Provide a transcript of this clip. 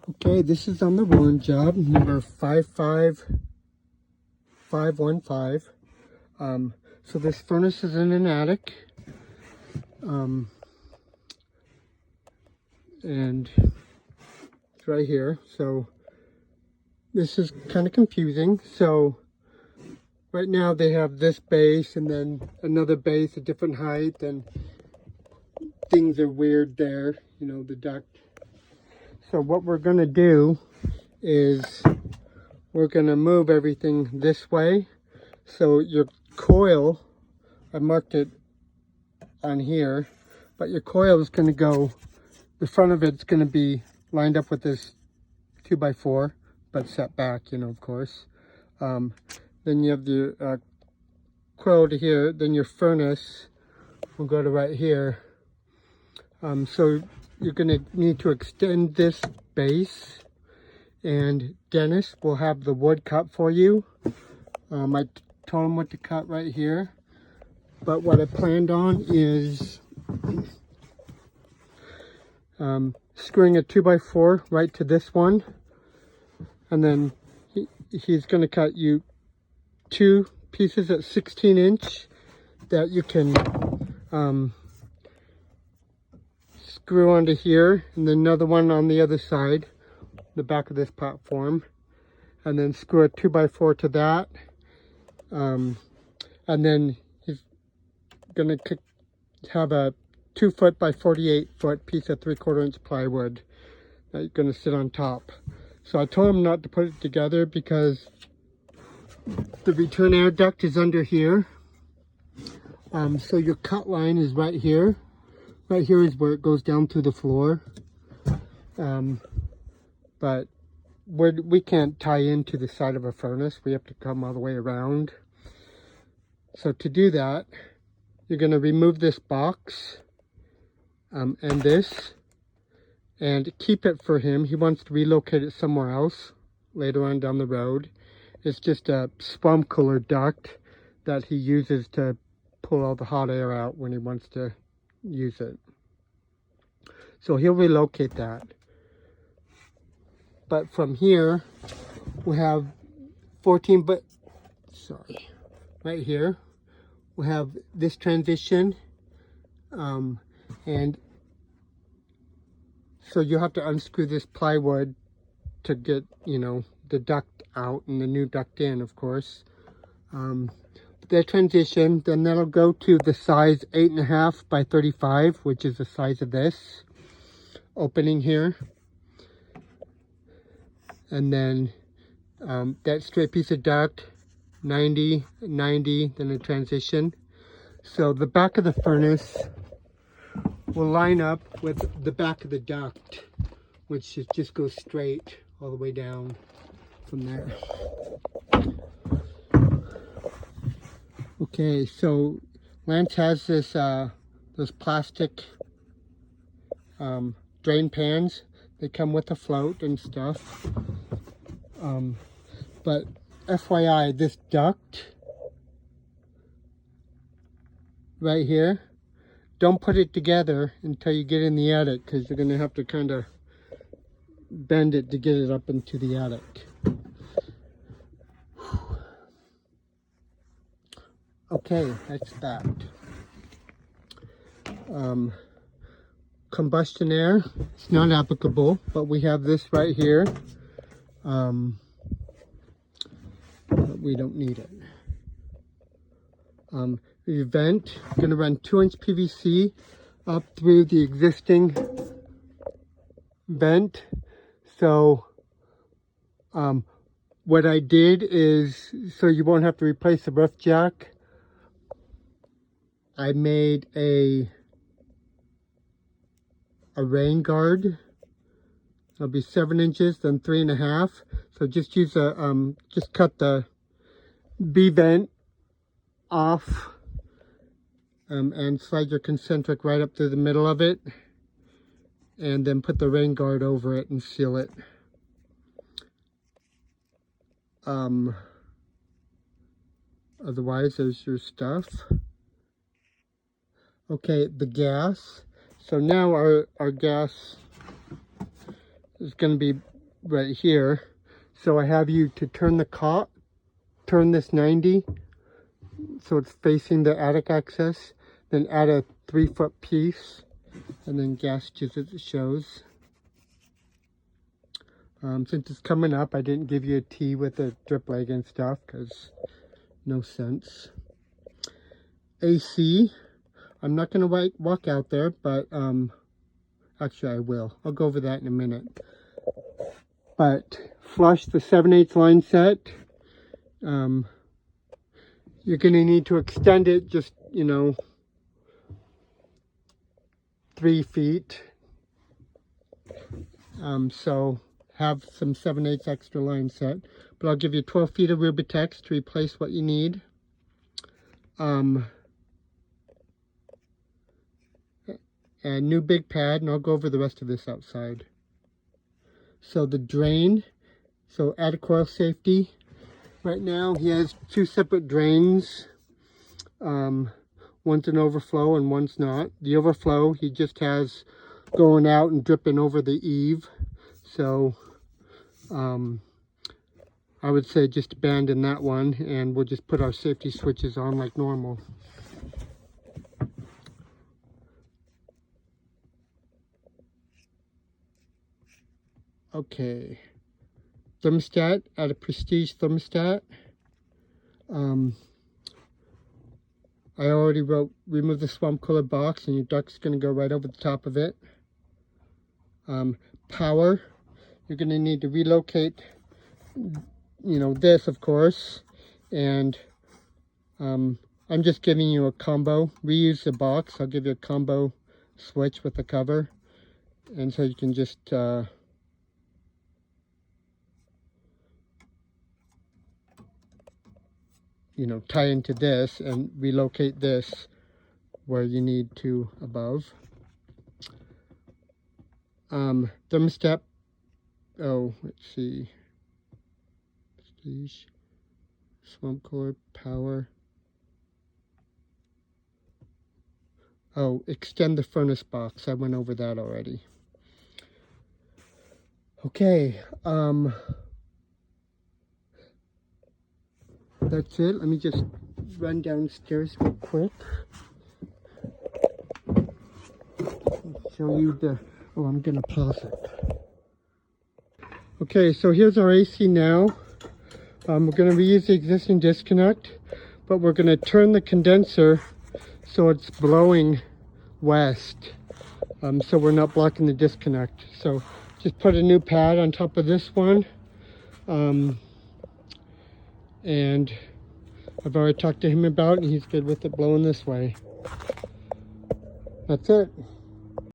Okay, this is on the ruin job, number 55515. So this furnace is in an attic. And it's right here. So this is kind of confusing. So right now they have this base and then another base, a different height, and things are weird there, you know, the duct. So what we're going to do is we're going to move everything this way. So your coil, I marked it on here, but your coil is going to go, the front of it's going to be lined up with this 2x4, but set back, you know, of course. Then you have the coil to here, then your furnace will go to right here. So you're going to need to extend this base, and Dennis will have the wood cut for you. I told him what to cut right here, but what I planned on is screwing a 2x4 right to this one, and then he's going to cut you 2 pieces at 16" that you can screw onto here, and then another one on the other side, the back of this platform, and then screw a 2x4 to that, and then he's going to have a 2-foot by 48-foot piece of 3/4 inch plywood that you're going to sit on top. So I told him not to put it together because the return air duct is under here. So your cut line is right here. Right here is where it goes down through the floor. But we can't tie into the side of a furnace. We have to come all the way around. So to do that, you're going to remove this box and this, and keep it for him. He wants to relocate it somewhere else later on down the road. It's just a swamp cooler duct that he uses to pull all the hot air out when he wants to use it. So he'll relocate that. But from here, we have 14, but sorry, right here, we have this transition, and so you have to unscrew this plywood to get, you know, the duct out and the new duct in, of course. That transition, then that'll go to the size 8.5 by 35, which is the size of this opening here. And then that straight piece of duct, 90, 90, then a transition. So the back of the furnace will line up with the back of the duct, which just goes straight all the way down from there. Okay, so Lance has this those plastic drain pans. They come with a float and stuff. But FYI, this duct right here, don't put it together until you get in the attic, because you're going to have to kind of bend it to get it up into the attic. Okay, that's that. Combustion air, it's not applicable, but we have this right here. But we don't need it. The vent, going to run 2-inch PVC up through the existing vent. So what I did is, so you won't have to replace the roof jack, I made a rain guard. It'll be 7 inches, then 3.5. So just use a just cut the B vent off, and slide your concentric right up through the middle of it, and then put the rain guard over it and seal it. Otherwise, there's your stuff. Okay, the gas. So now our gas is going to be right here. So I have you to turn turn this 90 so it's facing the attic access, then add a 3-foot piece, and then gauges as it shows. Since it's coming up, I didn't give you a T with a drip leg and stuff because no sense. AC, I'm not going to walk out there, but actually I will. I'll go over that in a minute. But flush the 7/8 line set. You're going to need to extend it just, 3 feet. So have some 7/8 extra line set. But I'll give you 12 feet of Rubitex to replace what you need. A new big pad, and I'll go over the rest of this outside. So the drain, so add a coil safety. Right now he has 2 separate drains. One's an overflow and one's not. The overflow he just has going out and dripping over the eave. So I would say just abandon that one and we'll just put our safety switches on like normal. Okay, thermostat, add a Prestige thermostat. I already wrote remove the swamp cooler box and your duct's going to go right over the top of it. Power, you're going to need to relocate, this of course, and I'm just giving you a combo. Reuse the box. I'll give you a combo switch with the cover, and so you can just tie into this and relocate this where you need to above. Thermostat, let's see, Prestige, swamp cooler, power. Extend the furnace box. I went over that already. Okay, that's it. Let me just run downstairs real quick. Show you the, I'm gonna pause it. Okay, so here's our AC now. We're gonna reuse the existing disconnect, but we're gonna turn the condenser so it's blowing west, so we're not blocking the disconnect. So just put a new pad on top of this one, and I've already talked to him about it, and he's good with it blowing this way. That's it.